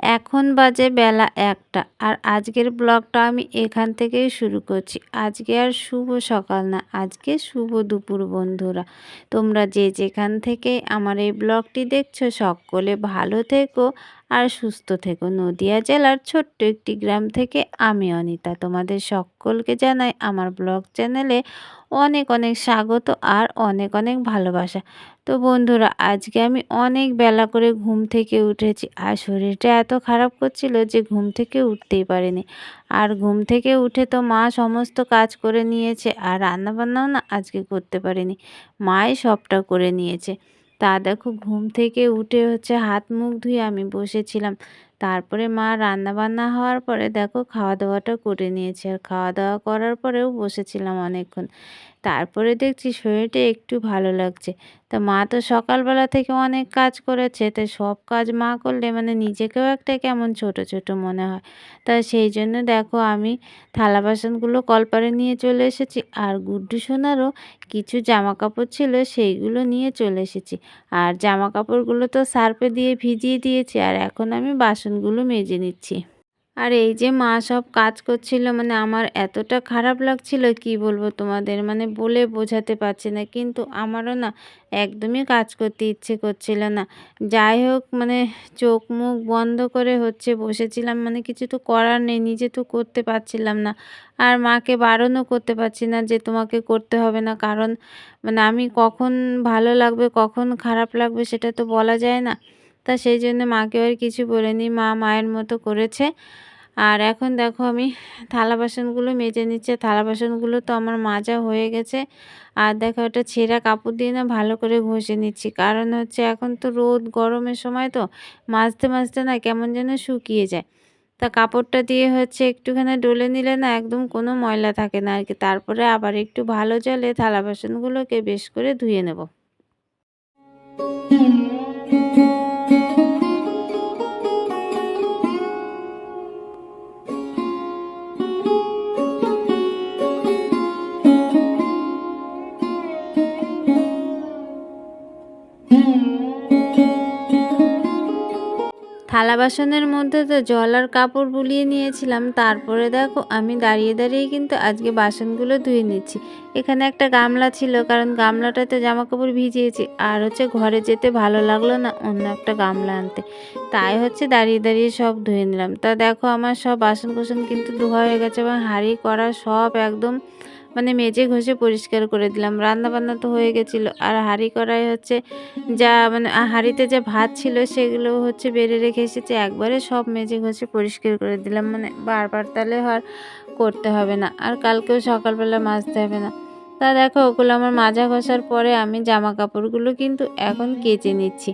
এখন বাজে বেলা ১টা আর আজকের ব্লগটা আমি এখান থেকেই শুরু করছি। আজকে আর শুভ সকাল না, আজকে শুভ দুপুর বন্ধুরা। তোমরা যে যেখান থেকে আমার এই ব্লগটি দেখছো সকলে ভালো থেকো আর সুস্থ থেকো। নদিয়া জেলার ছোট্ট একটি গ্রাম থেকে আমি অনিতা তোমাদের সকলকে জানাই আমার ব্লগ চ্যানেলে অনেক অনেক স্বাগত আর অনেক অনেক ভালোবাসা। তো বন্ধুরা, আজকে আমি অনেক বেলা করে ঘুম থেকে উঠেছি আর শরীরটা এত খারাপ করছিল যে ঘুম থেকে উঠতেই পারিনি। আর ঘুম থেকে উঠে তো মা সমস্ত কাজ করে নিয়েছে আর রান্নাবান্নাও না আজকে করতে পারিনি, মাই সবটা করে নিয়েছে। তা দেখো, ঘুম থেকে উঠে হাত মুখ ধুয়ে আমি বসেছিলাম। তারপরে মা রান্নাবান্না হওয়ার পরে দেখো খাওয়া দাওয়াটা করে নিয়েছে, আর খাওয়া দাওয়া করার পরেও বসেছিলাম অনেকক্ষণ। তারপরে দেখছি শরীরটা একটু ভালো লাগছে। তা মা তো সকালবেলা থেকে অনেক কাজ করেছে, তাই সব কাজ মা করলে মানে নিজেকেও একটা কেমন ছোট ছোট মনে হয়। তা সেই জন্য দেখো আমি থালা বাসনগুলো কলপারে নিয়ে চলে এসেছি, আর গুড্ডু সোনারও কিছু জামা কাপড় ছিল সেইগুলো নিয়ে চলে এসেছি। আর জামা কাপড়গুলো তো সার্ফে দিয়ে ভিজিয়ে দিয়েছি, আর এখন আমি বাসনগুলো মেজে নিচ্ছি। আর এই যে মা সব কাজ করছিল, মানে আমার এতটা খারাপ লাগছিল কি বলবো তোমাদের, মানে বলে বোঝাতে পারছি না। কিন্তু আমারও না একদমই কাজ করতে ইচ্ছে করছিল না। যাই হোক, মানে চোখ মুখ বন্ধ করে বসেছিলাম, মানে কিছু তো করার নেই, নিজে তো করতে পারছিলাম না। আর মাকে বারণও করতে পারছি না যে তোমাকে করতে হবে না, কারণ মানে আমি কখন ভালো লাগবে কখন খারাপ লাগবে সেটা তো বলা যায় না। তা সেই জন্য মাকে আর কিছু বলিনি, মা মায়ের মতো করেছে। আর এখন দেখো আমি থালা বাসনগুলো মেজে নিচ্ছে। থালা বাসনগুলো তো আমার মাজা হয়ে গেছে। আর দেখো একটা ছেঁড়া কাপড় দিয়ে না ভালো করে ঘষে নিচ্ছি, কারণ এখন তো রোদ গরমের সময় তো মাজতে মাজতে না কেমন যেন শুকিয়ে যায়। তা কাপড়টা দিয়ে একটুখানি ডলে নিলে না একদম কোনো ময়লা থাকে না আর কি। তারপরে আবার একটু ভালো জলে থালা বাসনগুলোকে বেশ করে ধুয়ে নেব। থালা বাসনের মধ্যে তো জল আর কাপড় বুলিয়ে নিয়েছিলাম। তারপরে দেখো আমি দাঁড়িয়ে দাঁড়িয়ে কিন্তু আজকে বাসনগুলো ধুয়ে নিচ্ছি। এখানে একটা গামলা ছিল, কারণ গামলাটাতে জামা কাপড় ভিজিয়েছি, আর ঘরে যেতে ভালো লাগলো না অন্য একটা গামলা আনতে, তাই দাঁড়িয়ে দাঁড়িয়ে সব ধুয়ে নিলাম। তা দেখো আমার সব বাসন কোসন কিন্তু ধোয়া হয়ে গেছে, এবং হাঁড়ি কড়া সব একদম মানে মেজে ঘষে পরিষ্কার করে দিলাম। রান্না বান্না তো হয়ে গেছিলো, আর হাঁড়ি কড়াই যা মানে হাঁড়িতে যা ভাত ছিল সেগুলো বেড়ে রেখে এসেছি, একবারে সব মেজে ঘষে পরিষ্কার করে দিলাম, মানে বারবার তাহলে আর করতে হবে না, আর কালকেও সকালবেলা মাজতে হবে না। তা দেখো ওগুলো আমার মাজা ঘষার পরে আমি জামা কাপড়গুলো কিন্তু এখন কেচে নিচ্ছি।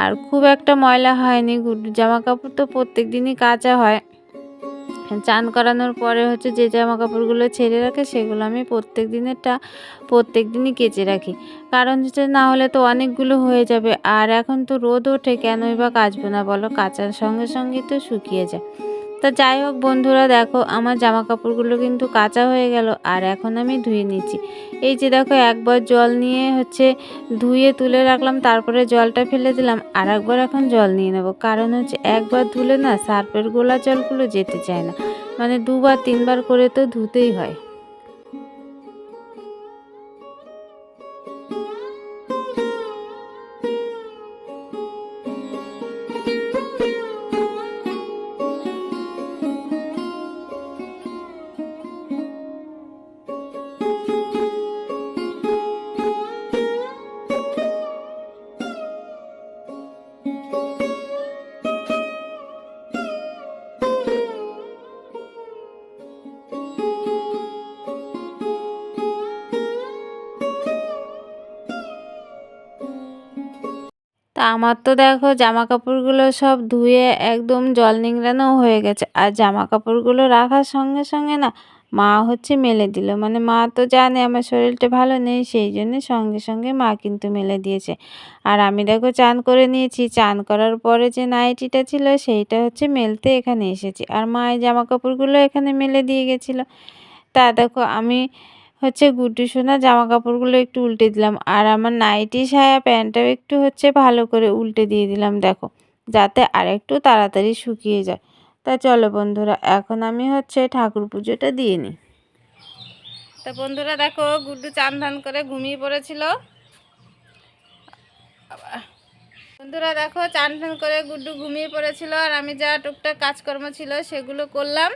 আর খুব একটা ময়লা হয়নি, জামা কাপড় তো প্রত্যেক দিনই কাচা হয়। চান করানোর পরে যে জামা কাপড়গুলো ছেড়ে রাখে সেগুলো আমি প্রত্যেক দিনই কেচে রাখি, কারণ না হলে তো অনেকগুলো হয়ে যাবে। আর এখন তো রোদ ওঠে, কেনই বা কাচবো না বলো, কাচার সঙ্গে সঙ্গে তো শুকিয়ে যায়। তা যাই হোক বন্ধুরা, দেখো আমার জামা কাপড়গুলো কিন্তু কাচা হয়ে গেল, আর এখন আমি ধুয়ে নিচ্ছি। এই যে দেখো একবার জল নিয়ে ধুয়ে তুলে রাখলাম, তারপরে জলটা ফেলে দিলাম, আর একবার এখন জল নিয়ে নেব, কারণ একবার ধুলে না সার্ফের গোলা জলগুলো যেতে চায় না, মানে দুবার তিনবার করে তো ধুতেই হয়। তা আমার তো দেখো জামা কাপড়গুলো সব ধুয়ে একদম জল নিংড়ানো হয়ে গেছে, আর জামা কাপড়গুলো রাখার সঙ্গে সঙ্গে না মা মেলে দিল, মানে মা তো জানে আমার শরীরটা ভালো নেই, সেই জন্য সঙ্গে সঙ্গে মা কিন্তু মেলে দিয়েছে। আর আমি দেখো চান করে নিয়েছি, চান করার পরে যে নাইটিটা ছিল সেইটা মেলতে এখানে এসেছি, আর মা এই জামা কাপড়গুলো এখানে মেলে দিয়ে গেছিলো। তা দেখো আমি গুড্ডু সোনার জামা কাপড়গুলো একটু উল্টে দিলাম, আর আমার নাইটি সায়া প্যান্টটাও একটু ভালো করে উল্টে দিয়ে দিলাম। দেখো যাতে আরেকটু তাড়াতাড়ি শুকিয়ে যায়। তা চলো বন্ধুরা, এখন আমি ঠাকুর পুজোটা দিয়ে নিই। তা বন্ধুরা দেখো, গুড্ডু চান ধান করে ঘুমিয়ে পড়েছিল। বন্ধুরা দেখো, চান টান করে গুড্ডু ঘুমিয়ে পড়েছিল, আর আমি যা টুকটাক কাজকর্ম ছিল সেগুলো করলাম।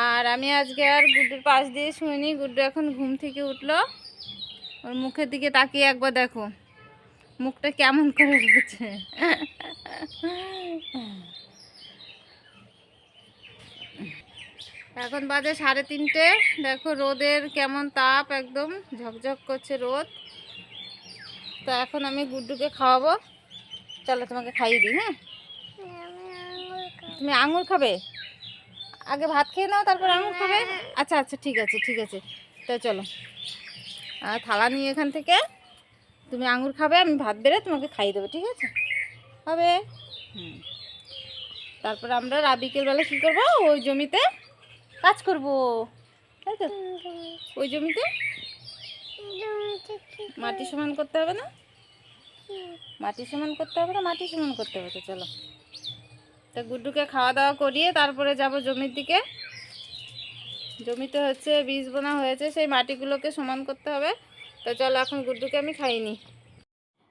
আর আমি আজকে আর গুড্ডুর পাশ দিয়ে শুইনি। গুড্ডু এখন ঘুম থেকে উঠলো। ওর মুখের দিকে তাকিয়ে একবার দেখো, মুখটা কেমন করে রয়েছে। এখন বাজে 3:30। দেখো রোদের কেমন তাপ, একদম ঝকঝক করছে রোদ। তো এখন আমি গুড্ডুকে খাওয়াবো। চলো তোমাকে খাইয়ে দিই। হ্যাঁ, তুমি আঙুর খাবে? আগে ভাত খেয়ে নাও, তারপর আঙুর খাবে। আচ্ছা আচ্ছা, ঠিক আছে ঠিক আছে। তো চলো, থালা নিয়ে এখান থেকে তুমি আঙুর খাবে, আমি ভাত বেড়ে তোমাকে খাইয়ে দেবো, ঠিক আছে? হবে। তারপর আমরা বিকেলবেলা কী করবো? ওই জমিতে কাজ করবো, তাই তো? ওই জমিতে মাটি সমান করতে হবে না? মাটি সমান করতে হবে না? মাটি সমান করতে হবে। তো চলো, তো গুড্ডুকে খাওয়া দাওয়া করিয়ে তারপরে যাব জমির দিকে। জমিতে বীজ বোনা হয়েছে, সেই মাটিগুলোকে সমান করতে হবে। তো চলো, এখন গুড্ডুকে আমি খাইনি।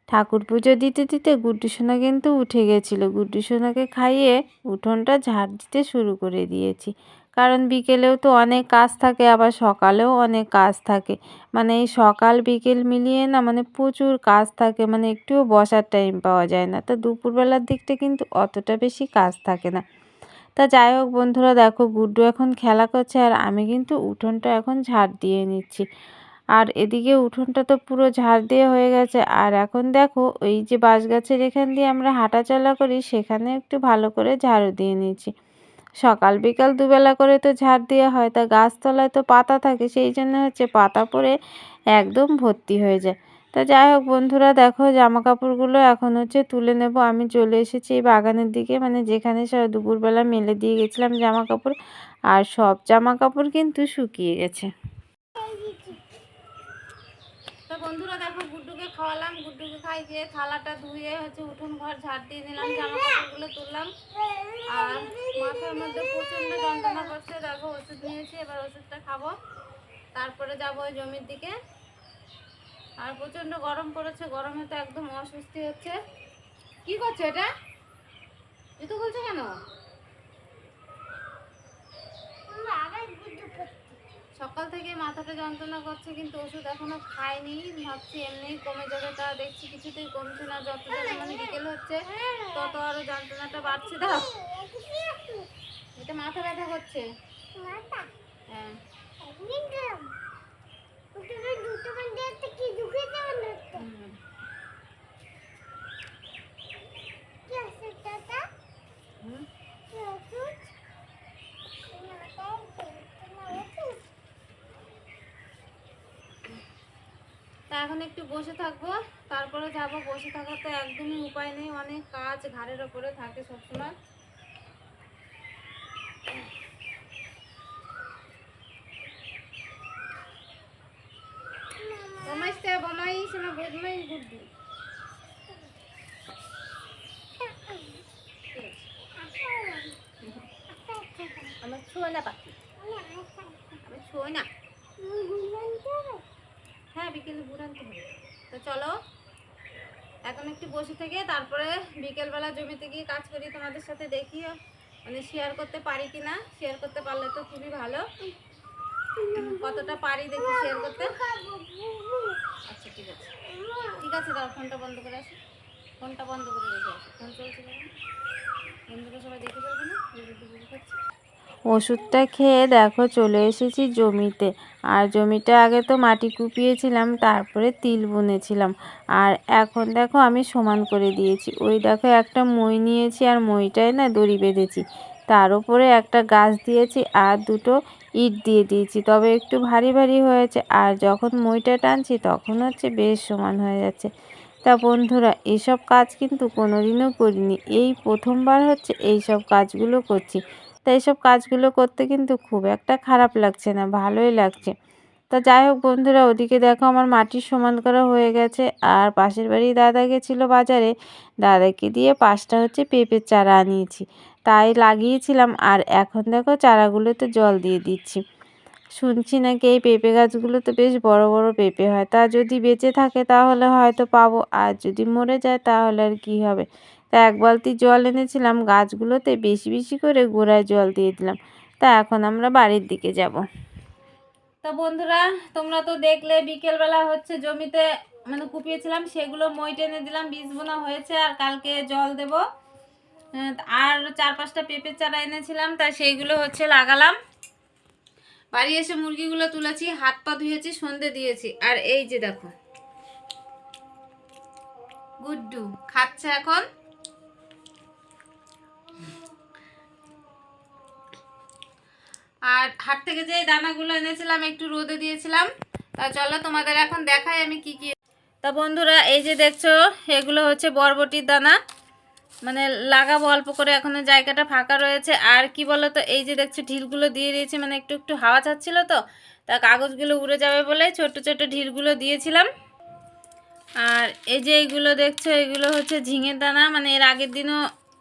ঠাকুর পুজো দিতে দিতে গুড্ডু সোনা কিন্তু উঠে গেছিলো। গুড্ডু সোনাকে খাইয়ে উঠোনটা ঝাড় দিতে শুরু করে দিয়েছি। কারণ বিকেলেও তো অনেক কাজ থাকে, আবার সকালেও অনেক কাজ থাকে। মানে এই সকাল বিকেল মিলিয়ে না, মানে প্রচুর কাজ থাকে, মানে একটুও বসার টাইম পাওয়া যায় না। তা দুপুরবেলার দিকটা কিন্তু অতটা বেশি কাজ থাকে না। তা যাই হোক বন্ধুরা, দেখো গুড্ডু এখন খেলা করছে, আর আমি কিন্তু উঠোনটা এখন ঝাড় দিয়ে নিচ্ছি। আর এদিকে উঠোনটা তো পুরো ঝাড় দিয়ে হয়ে গেছে। আর এখন দেখো, ওই যে বাঁশ গাছের এখান দিয়ে আমরা হাঁটাচলা করি, সেখানে একটু ভালো করে ঝাড়ু দিয়ে নিয়েছি। সকাল বিকাল দুবেলা করে তো ঝাড় দেওয়া হয়। তা গাছতলায় তো পাতা থাকে, সেই জন্য পাতা পড়ে একদম ভর্তি হয়ে যায়। তা যাই হোক বন্ধুরা, দেখো জামা কাপড়গুলো এখন তুলে নেব। আমি চলে এসেছি এই বাগানের দিকে, মানে যেখানে দুপুরবেলা মেলে দিয়ে গেছিলাম জামা কাপড়। আর সব জামা কাপড় কিন্তু শুকিয়ে গেছে। তো বন্ধুরা দেখো, গুড্ডুকে খাওয়ালাম। গুড্ডুকে খাইয়ে থালাটা ধুয়ে উঠোন ঘর ঝাড় দিয়ে নিলাম, জামা কাপড়গুলো তুললাম। আর মাথার মধ্যে প্রচণ্ড যন্ত্রণা করছে। দেখো ওষুধ নিয়েছি, এবার ওষুধটা খাবো, তারপরে যাবো ওই জমির দিকে। আর প্রচণ্ড গরম পড়েছে, গরমে তো একদম অস্বস্তি হচ্ছে। কি করছে এটা? জুতো খুলছে কেন? সকাল থেকে মাথাটা যন্ত্রণা করছে, কিন্তু ওষুধ এখনো খাইনি। ভাবছি এমনিই কমে যাবে, তা দেখছি কিছুতেই কমছে না। যত মানে বিকেল হচ্ছে তত আরো যন্ত্রণাটা বাড়ছে। দাও, এটা মাথা ব্যথা করছে। হ্যাঁ, তা এখন একটু বসে থাকবো, তারপরে যাব। বসে থাকার তো একদমই উপায় নেই, অনেক কাজ ঘাড়ের ওপরে থাকে সবসময়। আমার ছোঁয়া না পাখি, আমার ছোঁয়া না। হ্যাঁ, বিকেলে গুড় আনতে হবে। তো চলো, এখন একটু বসে থেকে তারপরে বিকেলবেলা জমিতে গিয়ে কাজ করি, তোমাদের সাথে দেখি মানে শেয়ার করতে পারি কি না। শেয়ার করতে পারলে তো খুবই ভালো। কতটা পারি দেখি শেয়ার করতে। আচ্ছা ঠিক আছে, ঠিক আছে, দাও ফোনটা বন্ধ করে আসি। ফোনটা বন্ধ করে রেখে আসি, ফোন চলছে না, বন্ধুরা সবাই দেখে ফেলবে না। ওষুধটা খেয়ে দেখো চলে এসেছি জমিতে। আর জমিটা আগে তো মাটি কুপিয়েছিলাম, তারপরে তিল বুনেছিলাম। আর এখন দেখো আমি সমান করে দিয়েছি। ওই দেখো একটা মই নিয়েছি, আর মইটায় না দড়ি বেঁধেছি। তার উপরে একটা গাছ দিয়েছি, আর দুটো ইট দিয়ে দিয়েছি, তবে একটু ভারী ভারী হয়েছে। আর যখন মইটা টানছি তখন বেশ সমান হয়ে যাচ্ছে। তা বন্ধুরা, এসব কাজ কিন্তু কোনোদিনও করিনি, এই প্রথমবার এইসব কাজগুলো করছি। তাই এইসব কাজগুলো করতে কিন্তু খুব একটা খারাপ লাগছে না, ভালোই লাগছে। তা তা যাই হোক বন্ধুরা, ওদিকে দেখো আমার মাটির সমান করা হয়ে গেছে। আর পাশের বাড়ি দাদা গেছিলো বাজারে, দাদাকে দিয়ে 5টা হচ্ছে পেঁপের চারা আনিয়েছি, তাই লাগিয়েছিলাম। আর এখন দেখো চারাগুলোতে জল দিয়ে দিচ্ছি। শুনছি নাকি এই পেঁপে গাছগুলোতে বেশ বড় বড় পেঁপে হয়, তা যদি বেঁচে থাকে তাহলে হয়তো পাবো, আর যদি মরে যায় তাহলে আর কি হবে। তা 1 বালতি জল এনেছিলাম, গাছগুলোতে বেশি বেশি করে গোড়ায় জল দিয়ে দিলাম। তা এখন আমরা বাড়ির দিকে যাব। তো বন্ধুরা, তোমরা তো দেখলে বিকেলবেলা হচ্ছে জমিতে মানে কুপিয়েছিলাম, সেগুলো মই টেনে দিলাম, বীজ বোনা হয়েছে আর কালকে জল দেব। আর 4-5টা পেঁপের চারা এনেছিলাম, তাই সেইগুলো হচ্ছে লাগালাম। বাড়ি এসে মুরগিগুলো তুলেছি, হাত পা ধুয়েছি, সন্ধে দিয়েছি। আর এই যে দেখো গুড্ডু খাচ্ছে এখন। আর হাট থেকে যে দানাগুলো এনেছিলাম একটু রোদে দিয়েছিলাম। তা চলো তোমাদের এখন দেখাই আমি কি কি। তা বন্ধুরা, এই যে দেখছো এগুলো হচ্ছে বরবটির দানা, মানে লাগাবো অল্প করে, এখনো জায়গাটা ফাঁকা রয়েছে। আর কি বলো তো, এই যে দেখছো ঢিলগুলো দিয়ে দিয়েছি, মানে একটু একটু হাওয়া ছাড়ছিল তো, তা কাগজগুলো উড়ে যাবে বলে ছোট ছোট ঢিলগুলো দিয়েছিলাম। আর এই যে এইগুলো দেখছো, এগুলো হচ্ছে ঝিঙের দানা, মানে এর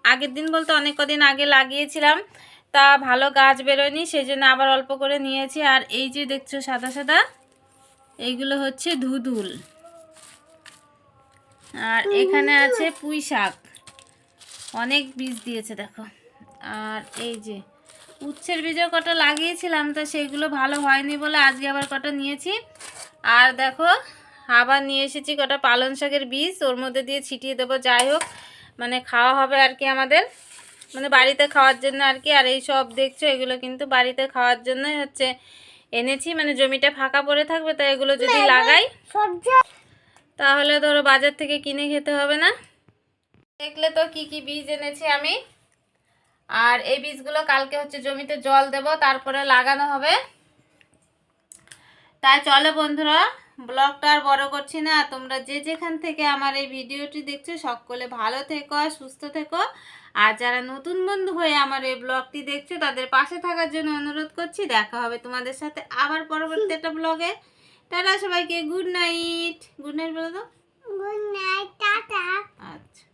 আগের দিন বলতে অনেক কদিন আগে লাগিয়েছিলাম, তা ভালো গাছ বেরোয়নি, সেই জন্য আবার অল্প করে নিয়েছি। আর এই যে দেখছো সাদা সাদা, এইগুলো হচ্ছে ধুধুল। আর এখানে আছে পুঁই শাক, অনেক বীজ দিয়েছে দেখো। আর এই যে উচ্ছের বীজও কটা লাগিয়েছিলাম, তো সেইগুলো ভালো হয়নি বলে আজকে আবার কটা নিয়েছি। আর দেখো আবার নিয়ে এসেছি কটা পালং শাকের বীজ, ওর মধ্যে দিয়ে ছিটিয়ে দেবো। যাই হোক, মানে খাওয়া হবে আর কি, আমাদের মানে বাড়িতে খাওয়ার জন্য আর কি। আর এই সব দেখছো এগুলো কিন্তু বাড়িতে খাওয়ার জন্যই হচ্ছে এনেছি, মানে জমিটা ফাঁকা পড়ে থাকবে, তাই এগুলো যদি লাগাই তাহলে ধরো বাজার থেকে কিনে খেতে হবে না। দেখলে তো কি কি বীজ এনেছি আমি। আর এই বীজগুলো কালকে হচ্ছে জমিতে জল দেব, তারপরে লাগানো হবে। তাই চলো বন্ধুরা, ব্লগটা আর বড় করছি না। তোমরা যে যেখান থেকে আমার এই ভিডিওটি দেখছো সকলে ভালো থেকো আর সুস্থ থেকো। আর যারা নতুন বন্ধু হয়ে আমার এই ব্লগটি দেখছো তাদের পাশে থাকার জন্য অনুরোধ করছি। দেখা হবে তোমাদের সাথে আবার পরবর্তী একটা ব্লগে। টাটা সবাইকে, গুড নাইট। গুড নাইট বলো তো। Good night, tata. আচ্ছা।